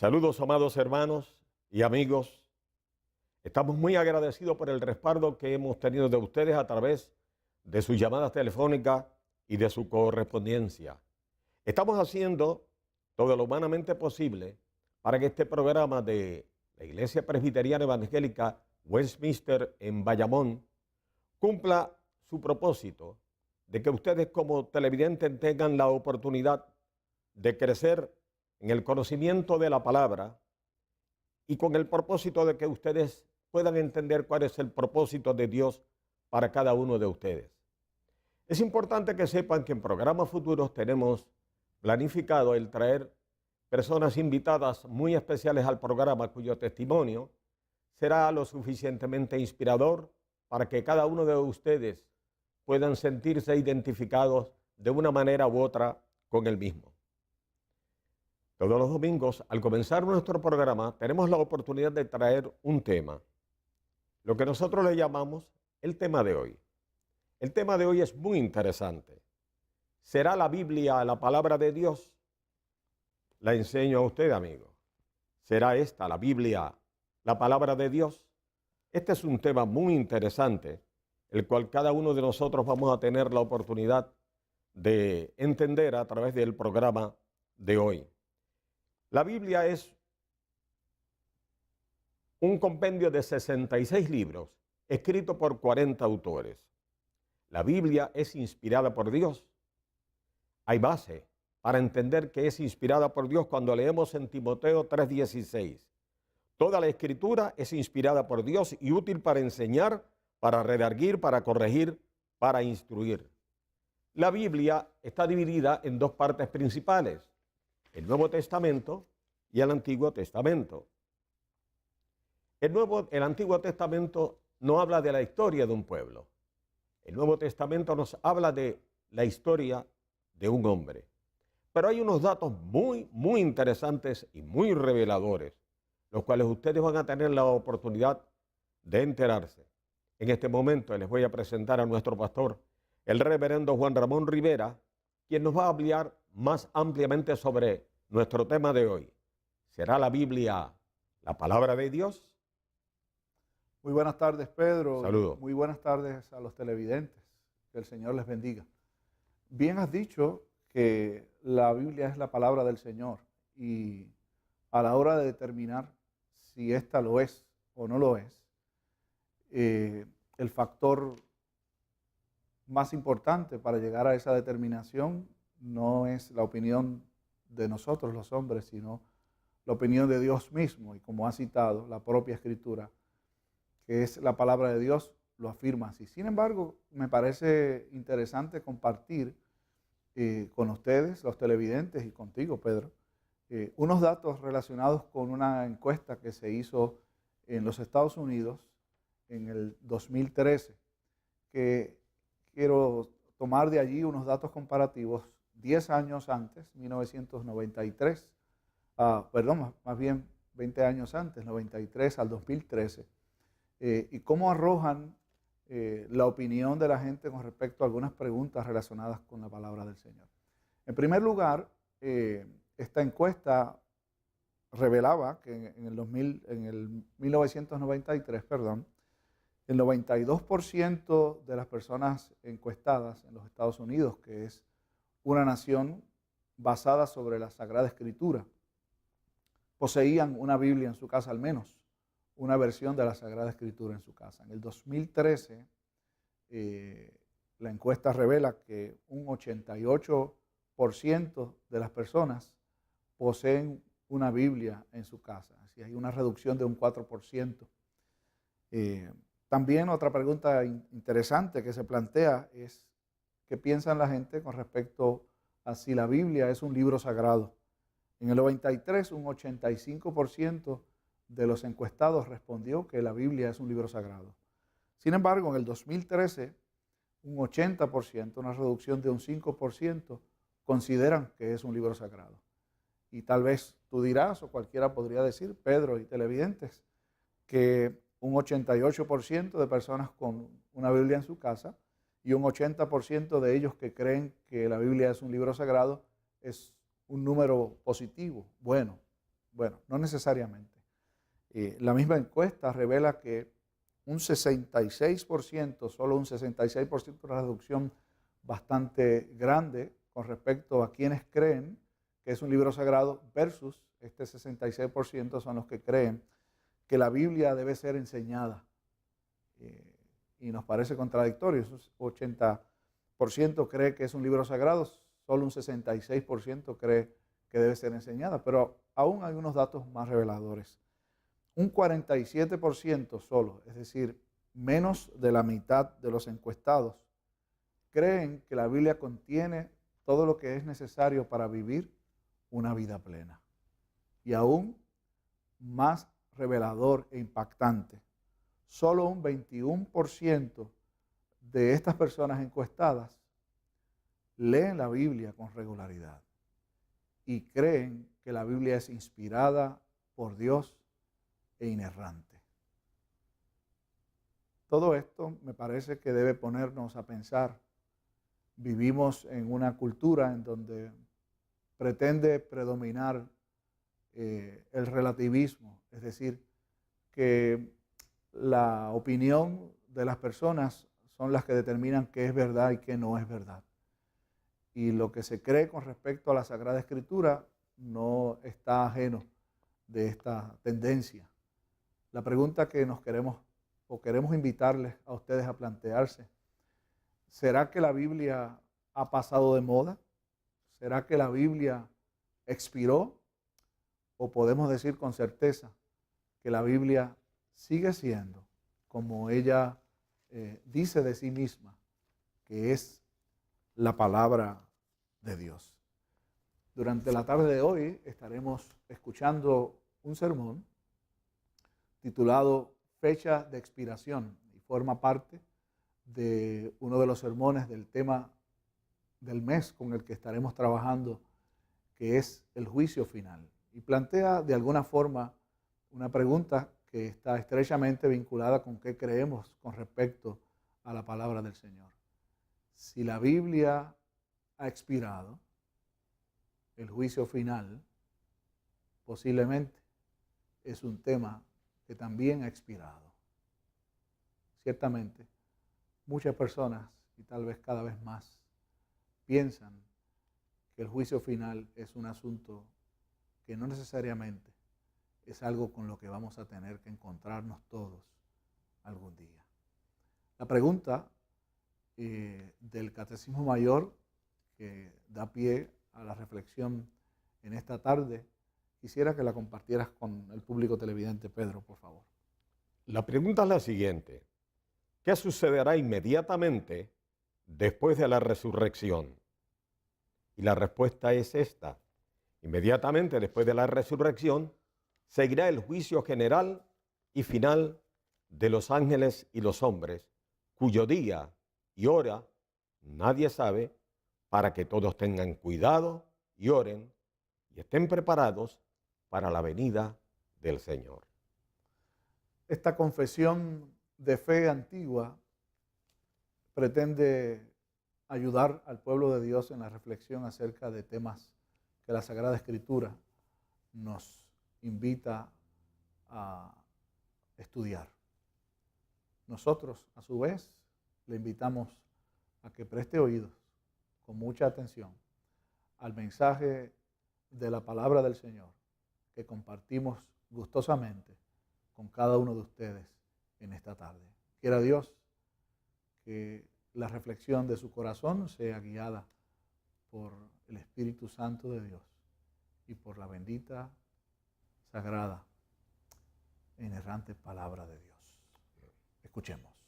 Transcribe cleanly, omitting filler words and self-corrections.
Saludos, amados hermanos y amigos. Estamos muy agradecidos por el respaldo que hemos tenido de ustedes a través de sus llamadas telefónicas y de su correspondencia. Estamos haciendo todo lo humanamente posible para que este programa de la Iglesia Presbiteriana Evangélica Westminster en Bayamón cumpla su propósito de que ustedes como televidentes tengan la oportunidad de crecer en el conocimiento de la palabra y con el propósito de que ustedes puedan entender cuál es el propósito de Dios para cada uno de ustedes. Es importante que sepan que en programas futuros tenemos planificado el traer personas invitadas muy especiales al programa cuyo testimonio será lo suficientemente inspirador para que cada uno de ustedes puedan sentirse identificados de una manera u otra con el mismo. Todos los domingos, al comenzar nuestro programa, tenemos la oportunidad de traer un tema, lo que nosotros le llamamos el tema de hoy. El tema de hoy es muy interesante. ¿Será la Biblia la palabra de Dios? La enseño a usted, amigo. ¿Será esta, la Biblia, la palabra de Dios? Este es un tema muy interesante, el cual cada uno de nosotros vamos a tener la oportunidad de entender a través del programa de hoy. La Biblia es un compendio de 66 libros, escrito por 40 autores. La Biblia es inspirada por Dios. Hay base para entender que es inspirada por Dios cuando leemos en Timoteo 3:16. Toda la escritura es inspirada por Dios y útil para enseñar, para redarguir, para corregir, para instruir. La Biblia está dividida en dos partes principales: el Nuevo Testamento y el Antiguo Testamento. El Antiguo Testamento no habla de la historia de un pueblo. El Nuevo Testamento nos habla de la historia de un hombre. Pero hay unos datos muy interesantes y muy reveladores, los cuales ustedes van a tener la oportunidad de enterarse. En este momento les voy a presentar a nuestro pastor, el reverendo Juan Ramón Rivera, quien nos va a hablar más ampliamente sobre nuestro tema de hoy. ¿Será la Biblia la palabra de Dios? Muy buenas tardes, Pedro. Saludos. Muy buenas tardes a los televidentes. Que el Señor les bendiga. Bien has dicho que la Biblia es la palabra del Señor y a la hora de determinar si ésta lo es o no lo es, el factor más importante para llegar a esa determinación no es la opinión de nosotros los hombres, sino la opinión de Dios mismo. Y como ha citado la propia Escritura, que es la palabra de Dios, lo afirma así. Sin embargo, me parece interesante compartir con ustedes, los televidentes, y contigo, Pedro, unos datos relacionados con una encuesta que se hizo en los Estados Unidos en el 2013, que quiero tomar de allí unos datos comparativos 10 años antes, 1993, más bien 20 años antes, 93 al 2013, y cómo arrojan la opinión de la gente con respecto a algunas preguntas relacionadas con la palabra del Señor. En primer lugar, esta encuesta revelaba que en el 1993, el 92% de las personas encuestadas en los Estados Unidos, que es una nación basada sobre la Sagrada Escritura, poseían una Biblia en su casa, al menos una versión de la Sagrada Escritura en su casa. En el 2013, la encuesta revela que un 88% de las personas poseen una Biblia en su casa. Así hay una reducción de un 4%. También otra pregunta interesante que se plantea es qué piensan la gente con respecto a si la Biblia es un libro sagrado. En el 93, un 85% de los encuestados respondió que la Biblia es un libro sagrado. Sin embargo, en el 2013, un 80%, una reducción de un 5%, consideran que es un libro sagrado. Y tal vez tú dirás, o cualquiera podría decir, Pedro y televidentes, que un 88% de personas con una Biblia en su casa y un 80% de ellos que creen que la Biblia es un libro sagrado es un número positivo, bueno. Bueno, no necesariamente. La misma encuesta revela que un 66%, solo un 66% de reducción bastante grande con respecto a quienes creen que es un libro sagrado versus este 66% son los que creen que la Biblia debe ser enseñada. Y nos parece contradictorio. Esos 80% cree que es un libro sagrado, solo un 66% cree que debe ser enseñada, pero aún hay unos datos más reveladores. Un 47% solo, es decir, menos de la mitad de los encuestados, creen que la Biblia contiene todo lo que es necesario para vivir una vida plena. Y aún más revelador e impactante, solo un 21% de estas personas encuestadas leen la Biblia con regularidad y creen que la Biblia es inspirada por Dios e inerrante. Todo esto me parece que debe ponernos a pensar. Vivimos en una cultura en donde pretende predominar el relativismo, es decir, que la opinión de las personas son las que determinan qué es verdad y qué no es verdad. Y lo que se cree con respecto a la Sagrada Escritura no está ajeno de esta tendencia. La pregunta que queremos invitarles a ustedes a plantearse: ¿será que la Biblia ha pasado de moda? ¿Será que la Biblia expiró? ¿O podemos decir con certeza que la Biblia sigue siendo, como ella dice de sí misma, que es la palabra de Dios? Durante la tarde de hoy estaremos escuchando un sermón titulado Fecha de Expiración, y forma parte de uno de los sermones del tema del mes con el que estaremos trabajando, que es el juicio final. Y plantea de alguna forma una pregunta que está estrechamente vinculada con qué creemos con respecto a la palabra del Señor. Si la Biblia ha expirado, el juicio final posiblemente es un tema que también ha expirado. Ciertamente, muchas personas, y tal vez cada vez más, piensan que el juicio final es un asunto que no necesariamente es algo con lo que vamos a tener que encontrarnos todos algún día. La pregunta del Catecismo Mayor, que da pie a la reflexión en esta tarde, quisiera que la compartieras con el público televidente. Pedro, por favor. La pregunta es la siguiente: ¿qué sucederá inmediatamente después de la resurrección? Y la respuesta es esta: inmediatamente después de la resurrección seguirá el juicio general y final de los ángeles y los hombres, cuyo día y hora nadie sabe, para que todos tengan cuidado y oren y estén preparados para la venida del Señor. Esta confesión de fe antigua pretende ayudar al pueblo de Dios en la reflexión acerca de temas que la Sagrada Escritura nos invita a estudiar. Nosotros, a su vez, le invitamos a que preste oídos con mucha atención al mensaje de la palabra del Señor que compartimos gustosamente con cada uno de ustedes en esta tarde. Quiera Dios que la reflexión de su corazón sea guiada por el Espíritu Santo de Dios y por la bendita, sagrada e inerrante palabra de Dios. Escuchemos.